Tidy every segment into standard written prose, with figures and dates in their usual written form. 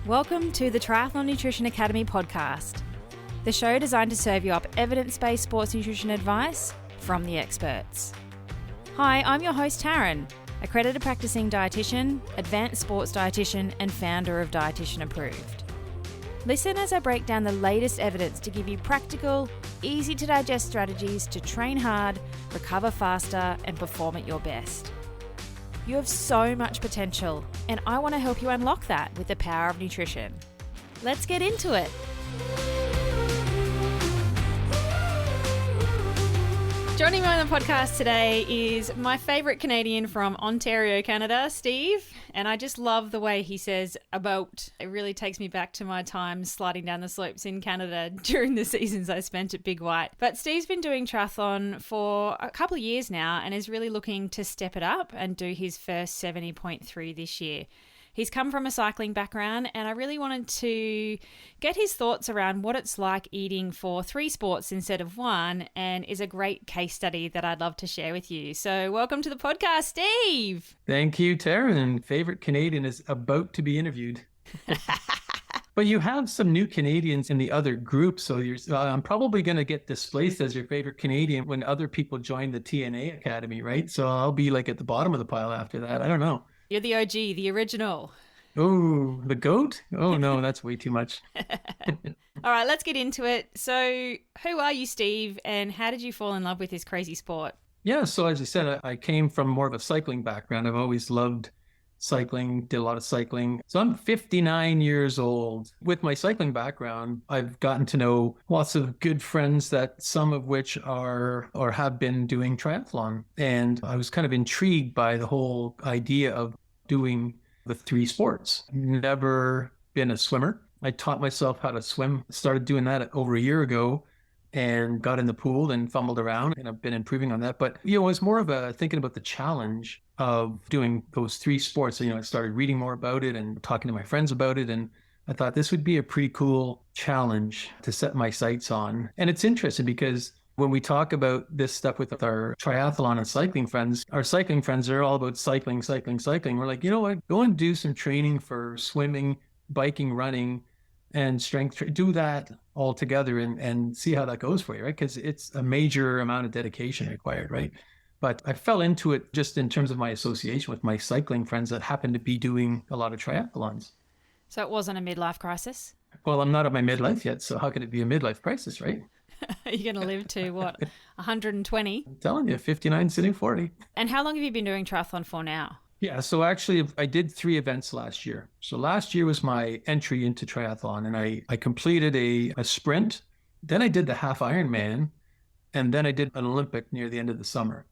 Welcome to the Triathlon Nutrition Academy podcast, the show designed to serve you up evidence-based sports nutrition advice from the experts. Hi, I'm your host Taryn, accredited practicing dietitian, advanced sports dietitian, and founder of Dietitian Approved. Listen as I break down the latest evidence to give you practical, easy to digest strategies to train hard, recover faster, and perform at your best. You have so much potential, and I want to help you unlock that with the power of nutrition. Let's get into it. Joining me on the podcast today is my favourite Canadian from Ontario, Canada, Steve. And I just love the way he says about. It really takes me back to my time sliding down the slopes in Canada during the seasons I spent at Big White. But Steve's been doing triathlon for a couple of years now and is really looking to step it up and do his first 70.3 this year. He's come from a cycling background, and I really wanted to get his thoughts around what it's like eating for 3 sports instead of 1, and is a great case study that I'd love to share with you. So welcome to the podcast, Steve. Thank you, Taryn. Favorite Canadian is about to be interviewed. But you have some new Canadians in the other group, so I'm probably going to get displaced as your favorite Canadian when other people join the TNA Academy, right? So I'll be like at the bottom of the pile after that. I don't know. You're the OG, the original. Oh, the GOAT? Oh, no, that's way too much. All right, let's get into it. So who are you, Steve, and how did you fall in love with this crazy sport? Yeah, so as I said, I came from more of a cycling background. I've always loved cycling, did a lot of cycling. So I'm 59 years old. With my cycling background, I've gotten to know lots of good friends that some of which are or have been doing triathlon. And I was kind of intrigued by the whole idea of doing the 3 sports. Never been a swimmer. I taught myself how to swim. Started doing that over a year ago and got in the pool and fumbled around, and I've been improving on that. But, it was more of a thinking about the challenge of doing those 3 sports. I started reading more about it and talking to my friends about it. And I thought this would be a pretty cool challenge to set my sights on. And it's interesting because when we talk about this stuff with our triathlon and cycling friends, our cycling friends are all about cycling. We're like, you know what? Go and do some training for swimming, biking, running, and strength. Do that all together and see how that goes for you, right? Because it's a major amount of dedication required, right? But I fell into it just in terms of my association with my cycling friends that happen to be doing a lot of triathlons. So it wasn't a midlife crisis? Well, I'm not at my midlife yet, so how could it be a midlife crisis, right? You're going to live to, 120? I'm telling you, 59 sitting 40. And how long have you been doing triathlon for now? Yeah, so actually I did 3 events last year. So last year was my entry into triathlon, and I completed a sprint. Then I did the half Ironman, and then I did an Olympic near the end of the summer.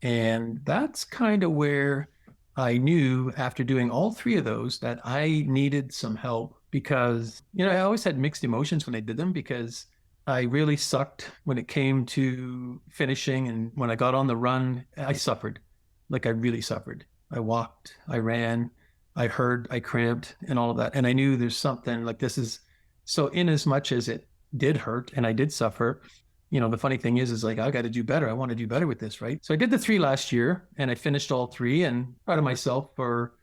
And that's kind of where I knew after doing all 3 of those that I needed some help because, I always had mixed emotions when I did them because I really sucked when it came to finishing. And when I got on the run, I suffered. Like I really suffered. I walked, I ran, I hurt, I cramped and all of that. And I knew there's something like this is so in as much as it did hurt and I did suffer. The funny thing is like, I got to do better. I want to do better with this, right? So I did the 3 last year and I finished all 3 and proud of myself for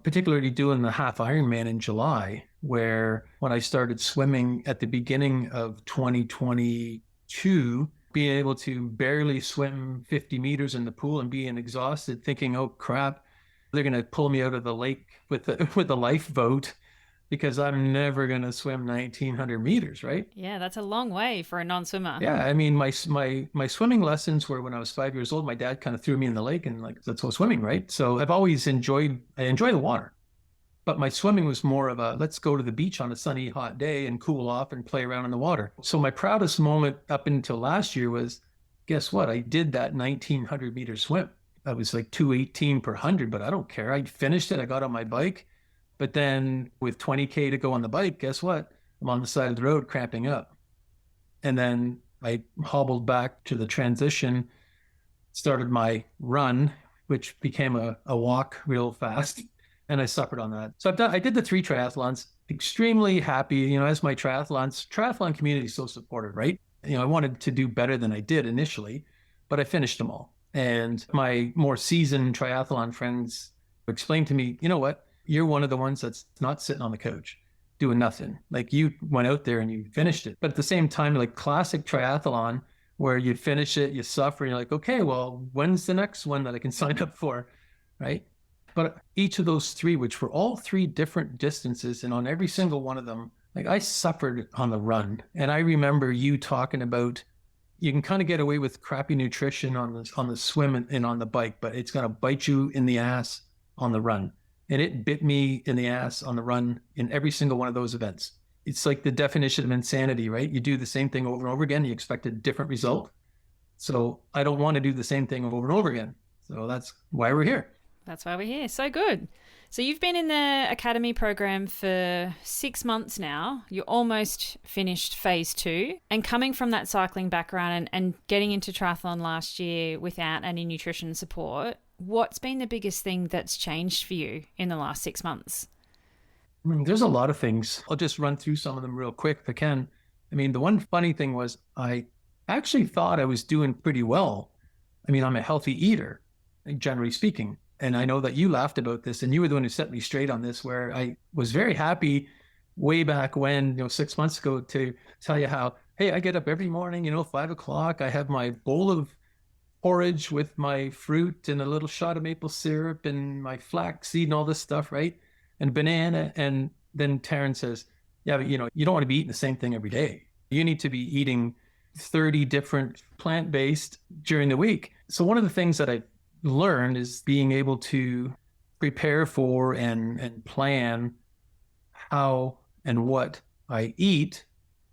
particularly doing the half Ironman in July, where when I started swimming at the beginning of 2022, being able to barely swim 50 meters in the pool and being exhausted, thinking, oh crap, they're going to pull me out of the lake with the lifeboat because I'm never going to swim 1900 meters, right? Yeah, that's a long way for a non-swimmer. Yeah, I mean, my swimming lessons were when I was 5 years old. My dad kind of threw me in the lake and like, that's all swimming, right? So I've always enjoy the water. But my swimming was more of a, let's go to the beach on a sunny, hot day and cool off and play around in the water. So my proudest moment up until last year was, guess what? I did that 1900 meter swim. I was like 218 per 100, but I don't care. I finished it. I got on my bike. But then with 20K to go on the bike, guess what? I'm on the side of the road cramping up. And then I hobbled back to the transition, started my run, which became a walk real fast. And I suffered on that. So I did the 3 triathlons, extremely happy, as my triathlon community is so supportive, right? I wanted to do better than I did initially, but I finished them all. And my more seasoned triathlon friends explained to me, you know what? You're one of the ones that's not sitting on the couch. doing nothing. Like you went out there and you finished it. But at the same time, like classic triathlon, where you finish it, you suffer, and you're like, okay, well, when's the next one that I can sign up for? Right. But each of those three, which were all three different distances, and on every single one of them, like I suffered on the run. And I remember you talking about you can kind of get away with crappy nutrition on the swim and on the bike, but it's going to bite you in the ass on the run. And it bit me in the ass on the run in every single one of those events. It's like the definition of insanity, right? You do the same thing over and over again, you expect a different result. So I don't want to do the same thing over and over again. So that's why we're here. That's why we're here. So good. So you've been in the academy program for 6 months now. You're almost finished phase 2. And coming from that cycling background and getting into triathlon last year without any nutrition support, what's been the biggest thing that's changed for you in the last 6 months? There's a lot of things. I'll just run through some of them real quick if I can. The one funny thing was I actually thought I was doing pretty well. I'm a healthy eater, generally speaking. And I know that you laughed about this and you were the one who set me straight on this, where I was very happy way back when, 6 months ago, to tell you how, hey, I get up every morning, 5 o'clock, I have my bowl of porridge with my fruit and a little shot of maple syrup and my flaxseed and all this stuff, right? And banana. And then Taryn says, yeah, but you don't want to be eating the same thing every day. You need to be eating 30 different plant-based during the week. So one of the things that I learned is being able to prepare for and plan how and what I eat,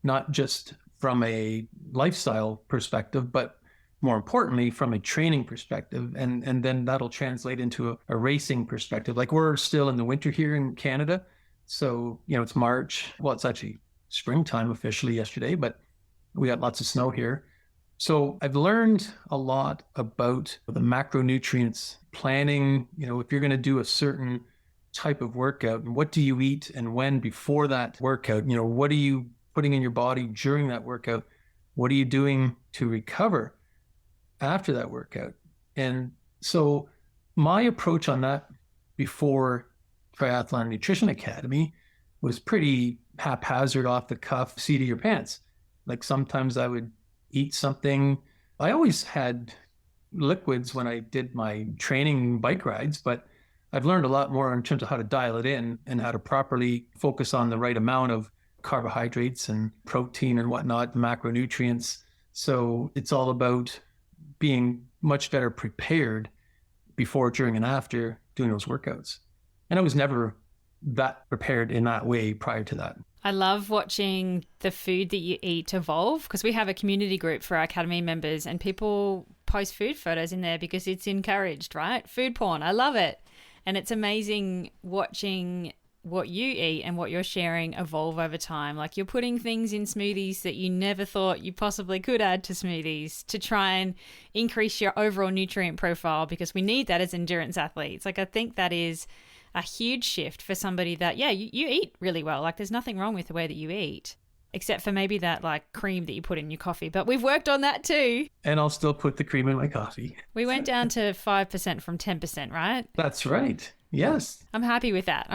not just from a lifestyle perspective, but more importantly, from a training perspective. And then that'll translate into a racing perspective. Like we're still in the winter here in Canada. So, it's March. Well, it's actually springtime officially yesterday, but we got lots of snow here. So I've learned a lot about the macronutrients, planning, if you're going to do a certain type of workout, and what do you eat and when before that workout, what are you putting in your body during that workout? What are you doing to recover after that workout? And so my approach on that before Triathlon Nutrition Academy was pretty haphazard, off the cuff, seat of your pants. Like sometimes I would eat something. I always had liquids when I did my training bike rides, but I've learned a lot more in terms of how to dial it in and how to properly focus on the right amount of carbohydrates and protein and whatnot, macronutrients. So it's all about being much better prepared before, during, and after doing those workouts. And I was never that prepared in that way prior to that. I love watching the food that you eat evolve, because we have a community group for our academy members and people post food photos in there because it's encouraged, right? Food porn. I love it. And it's amazing watching what you eat and what you're sharing evolve over time. Like you're putting things in smoothies that you never thought you possibly could add to smoothies to try and increase your overall nutrient profile, because we need that as endurance athletes. Like I think that is a huge shift for somebody that, you eat really well. Like there's nothing wrong with the way that you eat, except for maybe that like cream that you put in your coffee. But we've worked on that too. And I'll still put the cream in my coffee. We went down to 5% from 10%, right? That's right. Yes. I'm happy with that.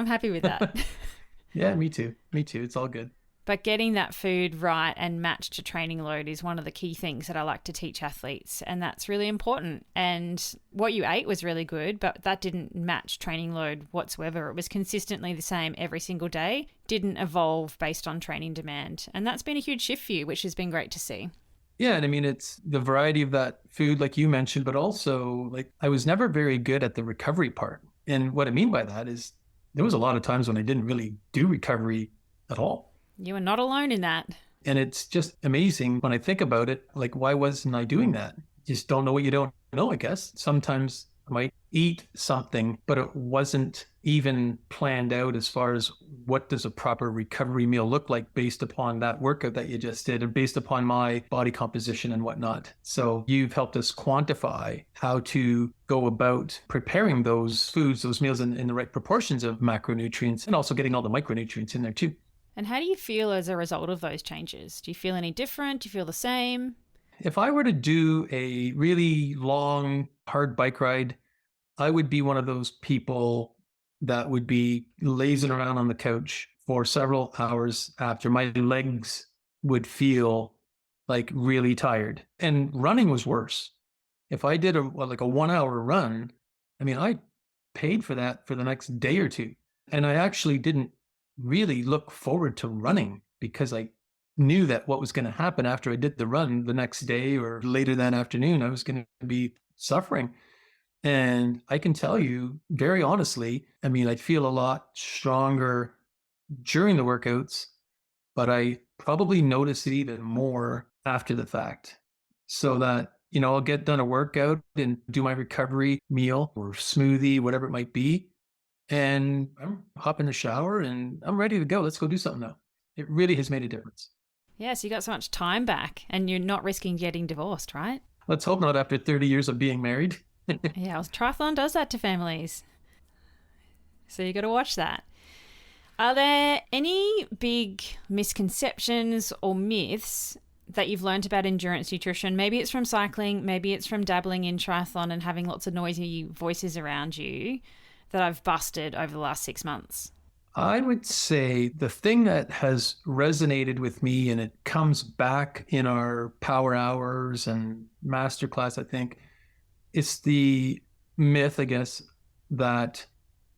Yeah, me too. It's all good. But getting that food right and matched to training load is one of the key things that I like to teach athletes. And that's really important. And what you ate was really good, but that didn't match training load whatsoever. It was consistently the same every single day, didn't evolve based on training demand. And that's been a huge shift for you, which has been great to see. Yeah. And it's the variety of that food, like you mentioned, but also like I was never very good at the recovery part. And what I mean by that is there was a lot of times when I didn't really do recovery at all. You are not alone in that. And it's just amazing when I think about it. Like, why wasn't I doing that? Just don't know what you don't know, I guess. Sometimes I might eat something, but it wasn't even planned out as far as what does a proper recovery meal look like based upon that workout that you just did and based upon my body composition and whatnot. So you've helped us quantify how to go about preparing those foods, those meals in the right proportions of macronutrients, and also getting all the micronutrients in there too. And how do you feel as a result of those changes? Do you feel any different? Do you feel the same? If I were to do a really long, hard bike ride, I would be one of those people that would be lazing around on the couch for several hours after. My legs would feel like really tired, and running was worse. If I did like a 1 hour run, I mean, I paid for that for the next day or two. And I actually didn't really look forward to running because I knew that what was going to happen after I did the run the next day or later that afternoon, I was going to be suffering. And I can tell you very honestly, I mean, I feel a lot stronger during the workouts, but I probably notice it even more after the fact. So that, I'll get done a workout and do my recovery meal or smoothie, whatever it might be. And I'm hop in the shower and I'm ready to go. Let's go do something now. It really has made a difference. Yeah, so you got so much time back and you're not risking getting divorced, right? Let's hope not after 30 years of being married. Yeah, well, triathlon does that to families. So you got to watch that. Are there any big misconceptions or myths that you've learned about endurance nutrition? Maybe it's from cycling, maybe it's from dabbling in triathlon and having lots of noisy voices around you that I've busted over the last 6 months. I would say the thing that has resonated with me, and it comes back in our power hours and masterclass, I think, it's the myth, I guess, that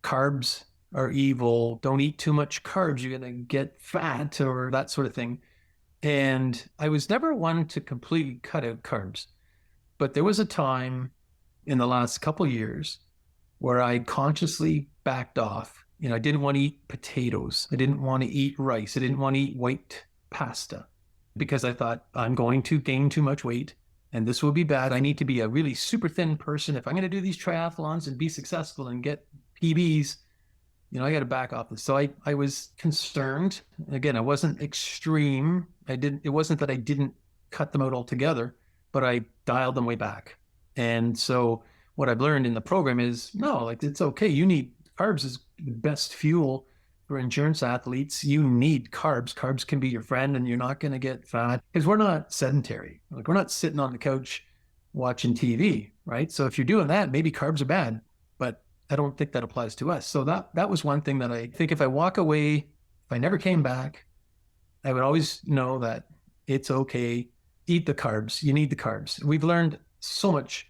carbs are evil. Don't eat too much carbs. You're going to get fat or that sort of thing. And I was never one to completely cut out carbs. But there was a time in the last couple of years where I consciously backed off. I didn't want to eat potatoes. I didn't want to eat rice. I didn't want to eat white pasta because I thought I'm going to gain too much weight and this will be bad. I need to be a really super thin person. If I'm going to do these triathlons and be successful and get PBs, I got to back off this. So I was concerned. Again, I wasn't extreme. It wasn't that I didn't cut them out altogether, but I dialed them way back. And so what I've learned in the program is, no, like it's okay. You need carbs is the best fuel for endurance athletes. You need carbs. Carbs can be your friend and you're not going to get fat because we're not sedentary. Like we're not sitting on the couch watching TV, right? So if you're doing that, maybe carbs are bad, but I don't think that applies to us. So that was one thing that I think if I walk away, if I never came back, I would always know that it's okay. Eat the carbs. You need the carbs. We've learned so much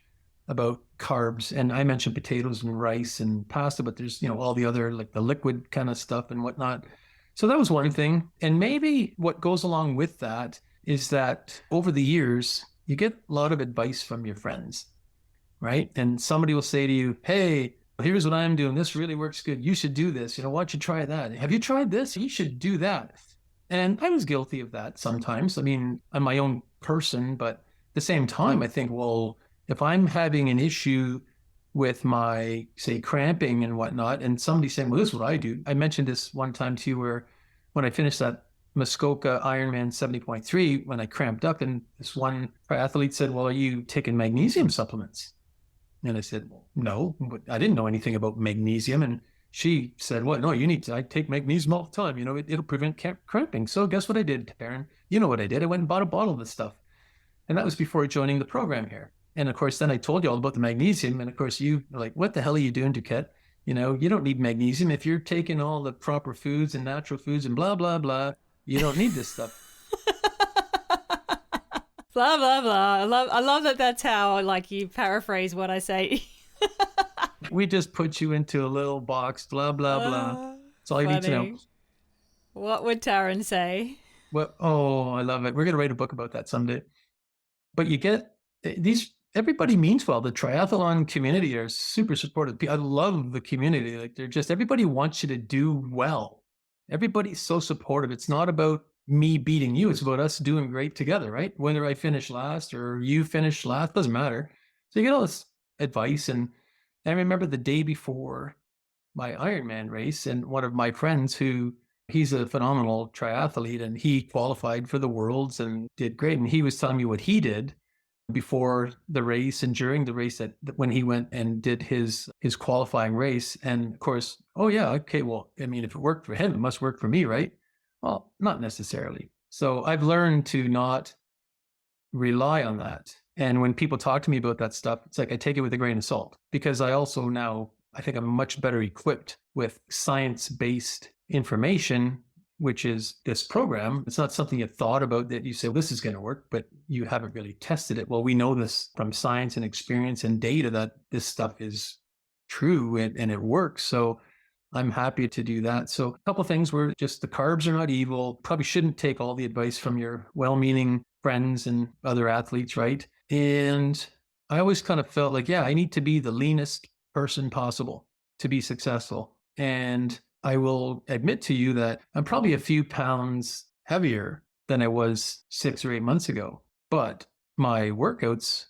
about carbs, and I mentioned potatoes and rice and pasta, but there's, all the other, like the liquid kind of stuff and whatnot. So that was one thing. And maybe what goes along with that is that over the years, you get a lot of advice from your friends, right? And somebody will say to you, hey, here's what I'm doing. This really works good. You should do this. Why don't you try that? Have you tried this? You should do that. And I was guilty of that sometimes. I mean, I'm my own person, but at the same time, I think, well, if I'm having an issue with my, say, cramping and whatnot, and somebody's saying, well, this is what I do. I mentioned this one time too, where when I finished that Muskoka Ironman 70.3, when I cramped up, and this one triathlete said, well, are you taking magnesium supplements? And I said, well, no, but I didn't know anything about magnesium. And she said, well, no, I take magnesium all the time. It'll prevent cramping. So guess what I did, Karen? You know what I did? I went and bought a bottle of this stuff. And that was before joining the program here. And of course, then I told you all about the magnesium. And of course, you were like, what the hell are you doing, Duquette? You don't need magnesium. If you're taking all the proper foods and natural foods and blah, blah, blah, you don't need this stuff. Blah, blah, blah. I love that that's how, you paraphrase what I say. We just put you into a little box, blah, blah, blah. That's all you need to know. What would Taryn say? Well, I love it. We're going to write a book about that someday. But you get everybody means well. The triathlon community are super supportive. I love the community. Like everybody wants you to do well. Everybody's so supportive. It's not about me beating you. It's about us doing great together, right? Whether I finish last or you finish last, doesn't matter. So you get all this advice. And I remember the day before my Ironman race, and one of my friends he's a phenomenal triathlete, and he qualified for the Worlds and did great. And he was telling me what he did before the race and during the race, that when he went and did his qualifying race. And of course, oh yeah, okay, well, I mean, if it worked for him, it must work for me, right? Well, not necessarily. So I've learned to not rely on that. And when people talk to me about that stuff, it's like I take it with a grain of salt, because I also now, I think I'm much better equipped with science-based information, which is this program. It's not something you thought about that you say, well, this is going to work, but you haven't really tested it. Well, we know this from science and experience and data that this stuff is true and it works. So I'm happy to do that. So a couple of things were just the carbs are not evil. Probably shouldn't take all the advice from your well-meaning friends and other athletes, right? And I always kind of felt like, yeah, I need to be the leanest person possible to be successful. And I will admit to you that I'm probably a few pounds heavier than I was 6 or 8 months ago, but my workouts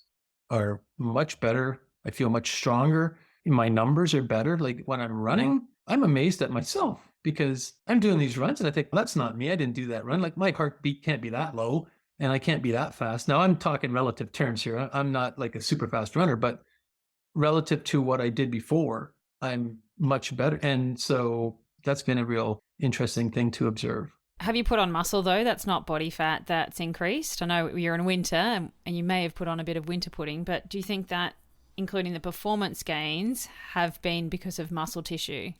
are much better. I feel much stronger. My numbers are better. Like when I'm running, I'm amazed at myself because I'm doing these runs and I think, well, that's not me. I didn't do that run. Like my heartbeat can't be that low and I can't be that fast. Now I'm talking relative terms here. I'm not like a super fast runner, but relative to what I did before, I'm much better. And so that's been a real interesting thing to observe. Have you put on muscle though? That's not body fat that's increased. I know you're in winter and you may have put on a bit of winter pudding, but do you think that including the performance gains have been because of muscle tissue?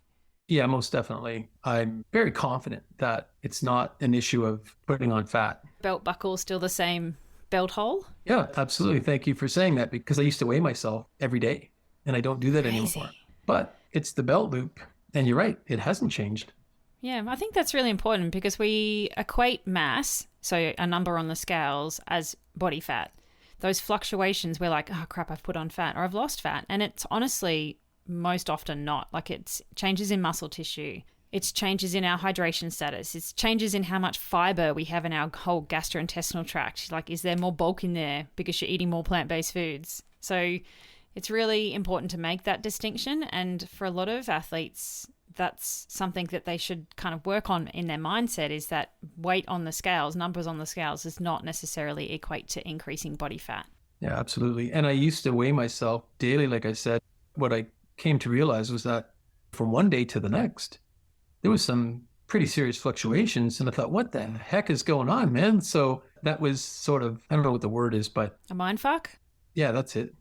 Yeah, most definitely. I'm very confident that it's not an issue of putting on fat. Belt buckle still the same belt hole? Yeah, absolutely. Thank you for saying that because I used to weigh myself every day and I don't do that Crazy. anymore. But it's the belt loop. And you're right, it hasn't changed. Yeah, I think that's really important because we equate mass, so a number on the scales, as body fat. Those fluctuations, we're like, oh crap, I've put on fat or I've lost fat. And it's honestly most often not. Like it's changes in muscle tissue. It's changes in our hydration status. It's changes in how much fiber we have in our whole gastrointestinal tract. Like, is there more bulk in there because you're eating more plant-based foods? So it's really important to make that distinction. And for a lot of athletes, that's something that they should kind of work on in their mindset, is that weight on the scales, numbers on the scales, does not necessarily equate to increasing body fat. Yeah, absolutely. And I used to weigh myself daily, like I said. What I came to realize was that from one day to the next, there was some pretty serious fluctuations. And I thought, what the heck is going on, man? So that was sort of, I don't know what the word is, but... A mind fuck? Yeah, that's it.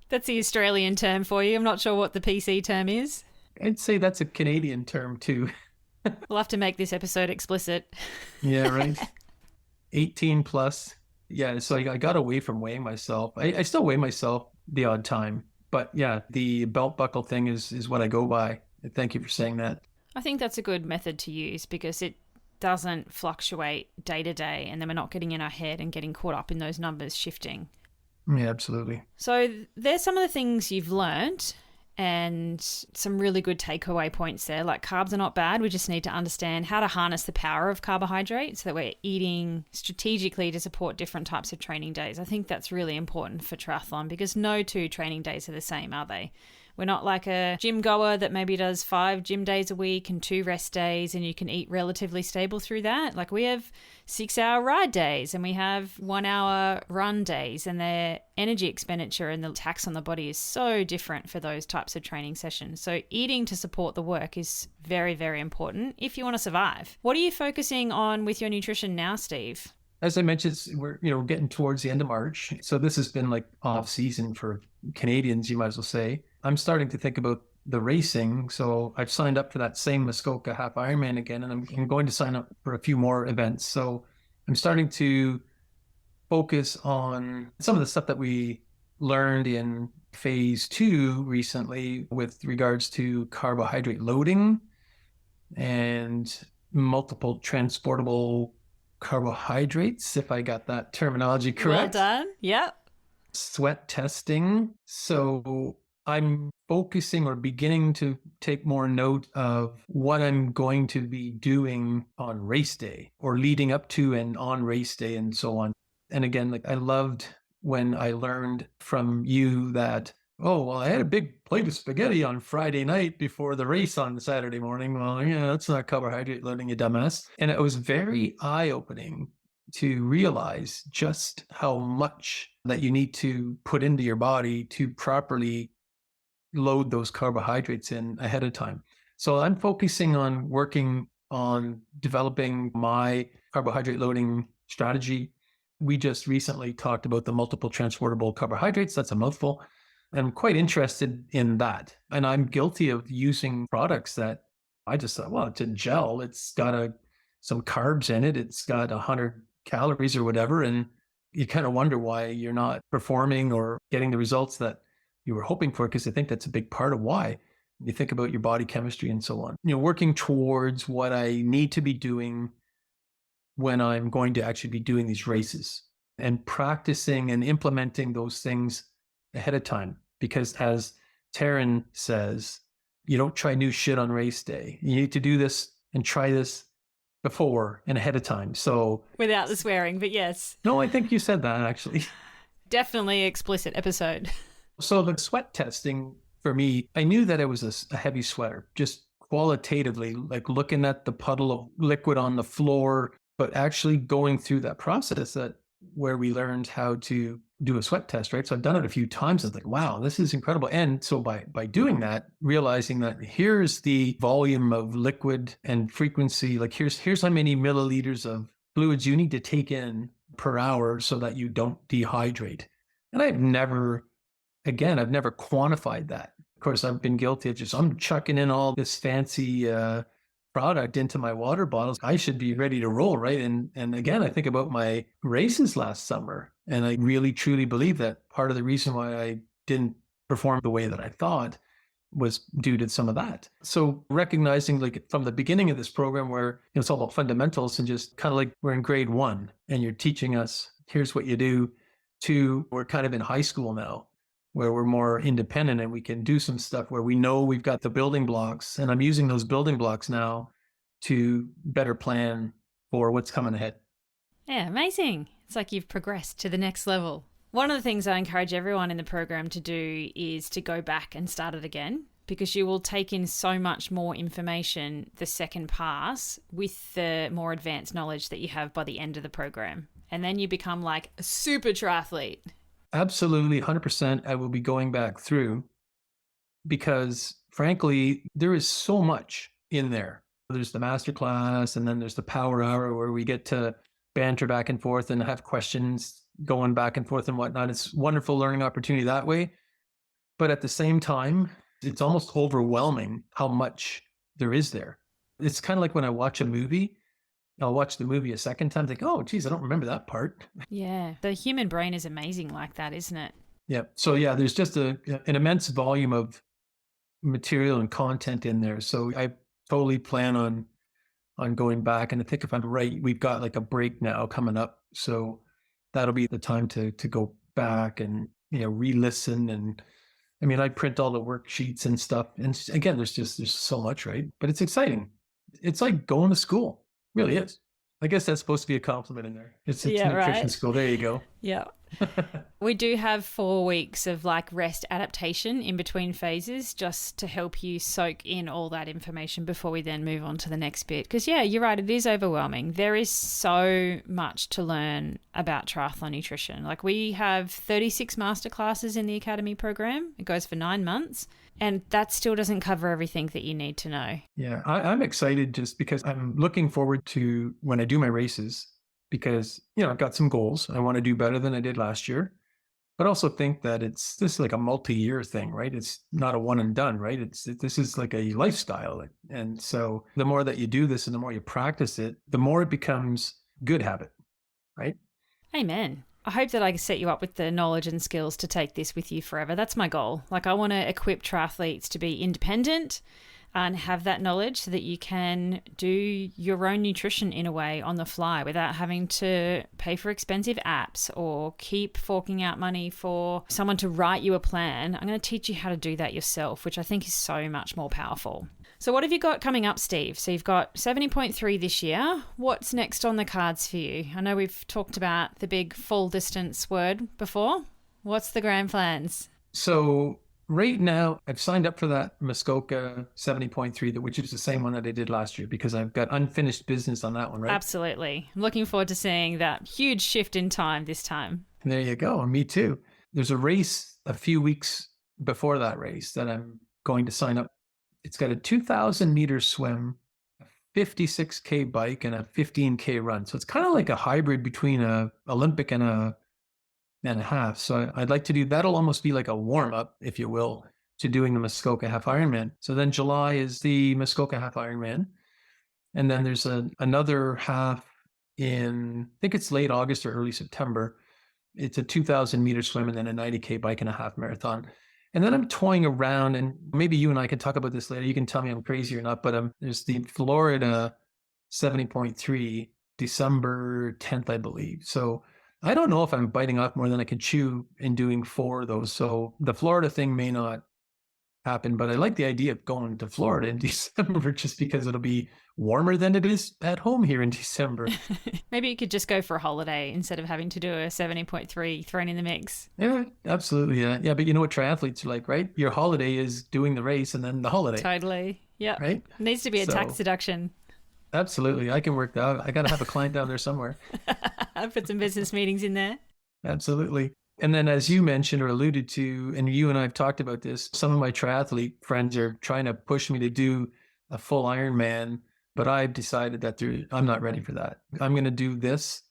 That's the Australian term for you. I'm not sure what the PC term is. I'd say that's a Canadian term too. We'll have to make this episode explicit. Yeah, right. 18 plus. Yeah, so I got away from weighing myself. I still weigh myself the odd time. But yeah, the belt buckle thing is what I go by. Thank you for saying that. I think that's a good method to use because it doesn't fluctuate day to day, and then we're not getting in our head and getting caught up in those numbers shifting. Yeah, absolutely. So there's some of the things you've learned and some really good takeaway points there. Like carbs are not bad. We just need to understand how to harness the power of carbohydrates so that we're eating strategically to support different types of training days. I think that's really important for triathlon because no two training days are the same, are they? We're not like a gym goer that maybe does 5 gym days a week and 2 rest days and you can eat relatively stable through that. Like we have 6-hour ride days and we have 1-hour run days, and their energy expenditure and the tax on the body is so different for those types of training sessions. So eating to support the work is very, very important if you want to survive. What are you focusing on with your nutrition now, Steve? As I mentioned, we're getting towards the end of March. So this has been like off season for Canadians, you might as well say. I'm starting to think about the racing. So I've signed up for that same Muskoka Half Ironman again, and I'm going to sign up for a few more events. So I'm starting to focus on some of the stuff that we learned in phase 2 recently with regards to carbohydrate loading and multiple transportable carbohydrates, if I got that terminology correct. Well done. Yep. Sweat testing. So I'm focusing or beginning to take more note of what I'm going to be doing on race day or leading up to and on race day and so on. And again, like I loved when I learned from you that, oh, well, I had a big plate of spaghetti on Friday night before the race on Saturday morning. Well, yeah, that's not carbohydrate loading, you dumbass. And it was very eye-opening to realize just how much that you need to put into your body to properly load those carbohydrates in ahead of time. So I'm focusing on working on developing my carbohydrate loading strategy. We just recently talked about the multiple transportable carbohydrates. That's a mouthful. I'm quite interested in that. And I'm guilty of using products that I just thought, well, it's a gel. It's got some carbs in it. It's got 100 calories or whatever. And you kind of wonder why you're not performing or getting the results that you were hoping for, because I think that's a big part of why. You think about your body chemistry and so on. Working towards what I need to be doing when I'm going to actually be doing these races, and practicing and implementing those things ahead of time. Because as Taryn says, you don't try new shit on race day. You need to do this and try this before and ahead of time. So Without the swearing, but yes. no, I think you said that actually. Definitely explicit episode. So the sweat testing for me, I knew that it was a heavy sweater, just qualitatively, like looking at the puddle of liquid on the floor, but actually going through that process where we learned how to do a sweat test, right? So I've done it a few times. I was like, wow, this is incredible. And so by doing that, realizing that here's the volume of liquid and frequency, like here's how many milliliters of fluids you need to take in per hour so that you don't dehydrate. And I've never quantified that. Of course, I've been guilty of I'm chucking in all this fancy product into my water bottles. I should be ready to roll, right? And again, I think about my races last summer, and I really truly believe that part of the reason why I didn't perform the way that I thought was due to some of that. So recognizing, like, from the beginning of this program where it's all about fundamentals, and just kind of like we're in grade 1 and you're teaching us, here's what you do, to we're kind of in high school now, where we're more independent and we can do some stuff where we know we've got the building blocks, and I'm using those building blocks now to better plan for what's coming ahead. Yeah, amazing. It's like you've progressed to the next level. One of the things I encourage everyone in the program to do is to go back and start it again, because you will take in so much more information the second pass with the more advanced knowledge that you have by the end of the program. And then you become like a super triathlete. Absolutely, 100%. I will be going back through, because frankly, there is so much in there. There's the masterclass, and then there's the power hour where we get to banter back and forth and have questions going back and forth and whatnot. It's a wonderful learning opportunity that way. But at the same time, it's almost overwhelming how much there is there. It's kind of like when I watch a movie, I'll watch the movie a second time, think, oh, geez, I don't remember that part. Yeah, the human brain is amazing like that, isn't it? Yeah. So yeah, there's just an immense volume of material and content in there. So I totally plan on going back. And I think if I'm right, we've got like a break now coming up. So that'll be the time to go back and, re-listen. And I mean, I print all the worksheets and stuff. And again, there's so much, right? But it's exciting. It's like going to school. It really is. I guess that's supposed to be a compliment in there. It's nutrition right. school. There you go. Yeah. We do have 4 weeks of like rest adaptation in between phases, just to help you soak in all that information before we then move on to the next bit. Because yeah, you're right, it is overwhelming. There is so much to learn about triathlon nutrition. Like, we have 36 masterclasses in the Academy program. It goes for 9 months. And that still doesn't cover everything that you need to know. Yeah, I'm excited just because I'm looking forward to when I do my races, because, I've got some goals. I want to do better than I did last year, but also think that this is like a multi-year thing, right? It's not a one and done, right? This is like a lifestyle. And so the more that you do this and the more you practice it, the more it becomes good habit, right? Amen. I hope that I can set you up with the knowledge and skills to take this with you forever. That's my goal. Like, I want to equip triathletes to be independent and have that knowledge so that you can do your own nutrition in a way on the fly without having to pay for expensive apps or keep forking out money for someone to write you a plan. I'm going to teach you how to do that yourself, which I think is so much more powerful. So what have you got coming up, Steve? So you've got 70.3 this year. What's next on the cards for you? I know we've talked about the big full distance word before. What's the grand plans? So right now, I've signed up for that Muskoka 70.3, which is the same one that I did last year, because I've got unfinished business on that one, right? Absolutely. I'm looking forward to seeing that huge shift in time this time. There you go. Me too. There's a race a few weeks before that race that I'm going to sign up. It's got a 2,000 meter swim, a 56K bike, and a 15K run. So it's kind of like a hybrid between a Olympic and a half. So I'd like to do, that'll almost be like a warm up, if you will, to doing the Muskoka Half Ironman. So then July is the Muskoka Half Ironman. And then there's another half in, I think it's late August or early September. It's a 2,000 meter swim and then a 90K bike and a half marathon. And then I'm toying around, and maybe you and I can talk about this later. You can tell me I'm crazy or not, but there's the Florida 70.3, December 10th, I believe. So I don't know if I'm biting off more than I can chew in doing 4 of those. So the Florida thing may not happen, but I like the idea of going to Florida in December just because it'll be warmer than it is at home here in December. Maybe you could just go for a holiday instead of having to do a 70.3 thrown in the mix. Yeah, absolutely. Yeah, but you know what triathletes are like, right? Your holiday is doing the race and then the holiday. Totally. Yeah. Right? Needs to be a tax deduction. Absolutely. I can work that out. I got to have a client down there somewhere. Put some business meetings in there. Absolutely. And then as you mentioned or alluded to, and you and I have talked about this, some of my triathlete friends are trying to push me to do a full Ironman, but I've decided that I'm not ready for that. I'm going to do this,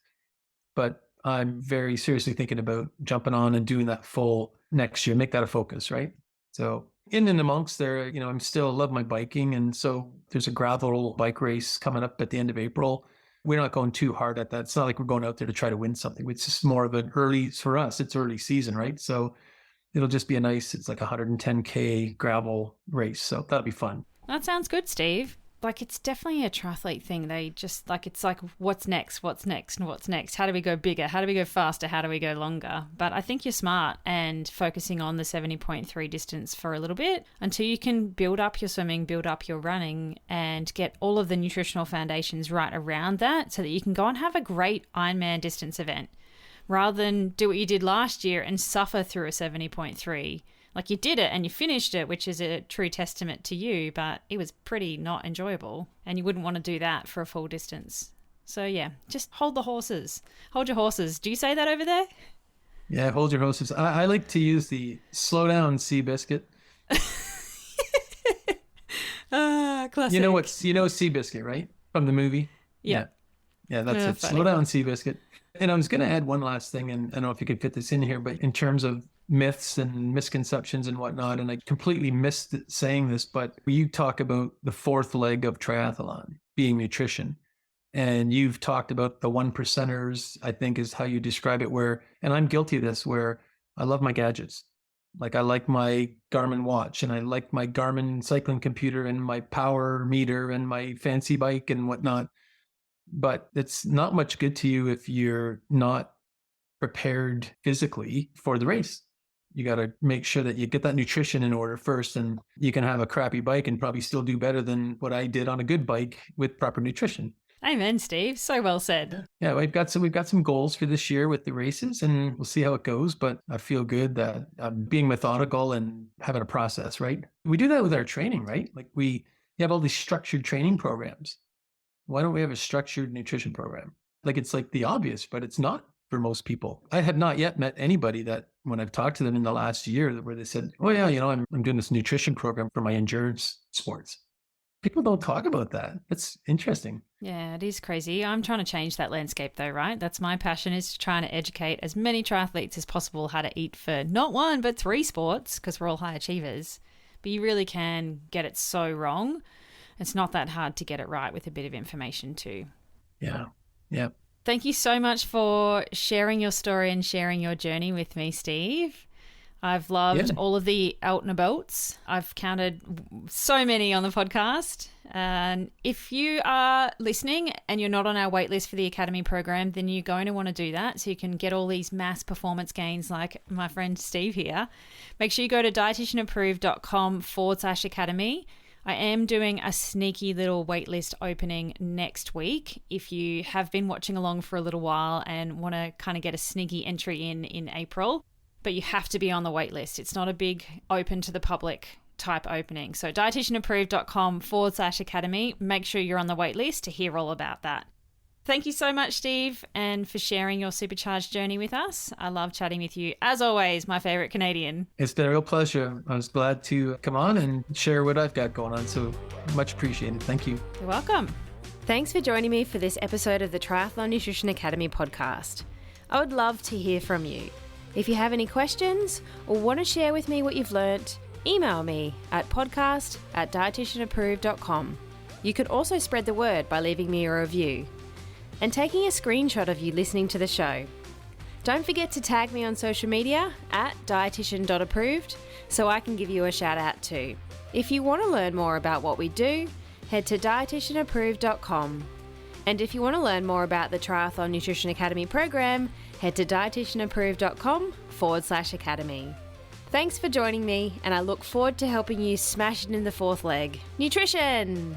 but I'm very seriously thinking about jumping on and doing that full next year, make that a focus, right? So in and amongst there, I'm still love my biking. And so there's a gravel bike race coming up at the end of April. We're not going too hard at that. It's not like we're going out there to try to win something. It's just more of for us, it's early season, right? So it'll just be it's like a 110K gravel race. So that'll be fun. That sounds good, Steve. Like, it's definitely a triathlete thing. They just it's like, what's next? How do we go bigger? How do we go faster? How do we go longer? But I think you're smart and focusing on the 70.3 distance for a little bit until you can build up your swimming, build up your running, and get all of the nutritional foundations right around that so that you can go and have a great Ironman distance event rather than do what you did last year and suffer through a 70.3. Like, you did it and you finished it, which is a true testament to you, but it was pretty not enjoyable. And you wouldn't want to do that for a full distance. So yeah, just hold the horses. Hold your horses. Do you say that over there? Yeah, hold your horses. I like to use the slow down Seabiscuit. Classic. You know Seabiscuit, right? From the movie? Yeah. Yeah, that's it. Funny. Slow down Seabiscuit. And I was going to add one last thing, and I don't know if you could fit this in here, but in terms of myths and misconceptions and whatnot, and I completely missed saying this, but you talk about the 4th leg of triathlon being nutrition. And you've talked about the 1%ers, I think is how you describe it, and I'm guilty of this, where I love my gadgets. Like, I like my Garmin watch, and I like my Garmin cycling computer and my power meter and my fancy bike and whatnot. But it's not much good to you if you're not prepared physically for the race. You got to make sure that you get that nutrition in order first, and you can have a crappy bike and probably still do better than what I did on a good bike with proper nutrition. Amen, Steve. So well said. Yeah, we've got some goals for this year with the races, and we'll see how it goes. But I feel good that I'm being methodical and having a process, right? We do that with our training, right? Like, we have all these structured training programs. Why don't we have a structured nutrition program? Like, it's like the obvious, but it's not for most people. I have not yet met anybody that, when I've talked to them in the last year, where they said, oh yeah, I'm doing this nutrition program for my endurance sports. People don't talk about that. It's interesting. Yeah, it is crazy. I'm trying to change that landscape though, right? That's my passion, is trying to educate as many triathletes as possible how to eat for not 1, but 3 sports, because we're all high achievers. But you really can get it so wrong. It's not that hard to get it right with a bit of information too. Yeah. Thank you so much for sharing your story and sharing your journey with me, Steve. I've loved all of the out and abouts. I've counted so many on the podcast. And if you are listening and you're not on our waitlist for the Academy program, then you're going to want to do that so you can get all these mass performance gains like my friend Steve here. Make sure you go to dietitianapproved.com/academy. I am doing a sneaky little waitlist opening next week. If you have been watching along for a little while and want to kind of get a sneaky entry in April, but you have to be on the waitlist. It's not a big open to the public type opening. So dietitianapproved.com/academy. Make sure you're on the waitlist to hear all about that. Thank you so much, Steve, and for sharing your supercharged journey with us. I love chatting with you. As always, my favorite Canadian. It's been a real pleasure. I was glad to come on and share what I've got going on. So much appreciated. Thank you. You're welcome. Thanks for joining me for this episode of the Triathlon Nutrition Academy podcast. I would love to hear from you. If you have any questions or want to share with me what you've learnt, email me at podcast@dietitianapproved.com. You could also spread the word by leaving me a review and taking a screenshot of you listening to the show. Don't forget to tag me on social media at dietitian.approved so I can give you a shout out too. If you want to learn more about what we do, head to dietitianapproved.com. And if you want to learn more about the Triathlon Nutrition Academy program, head to dietitianapproved.com/academy. Thanks for joining me, and I look forward to helping you smash it in the fourth leg. Nutrition!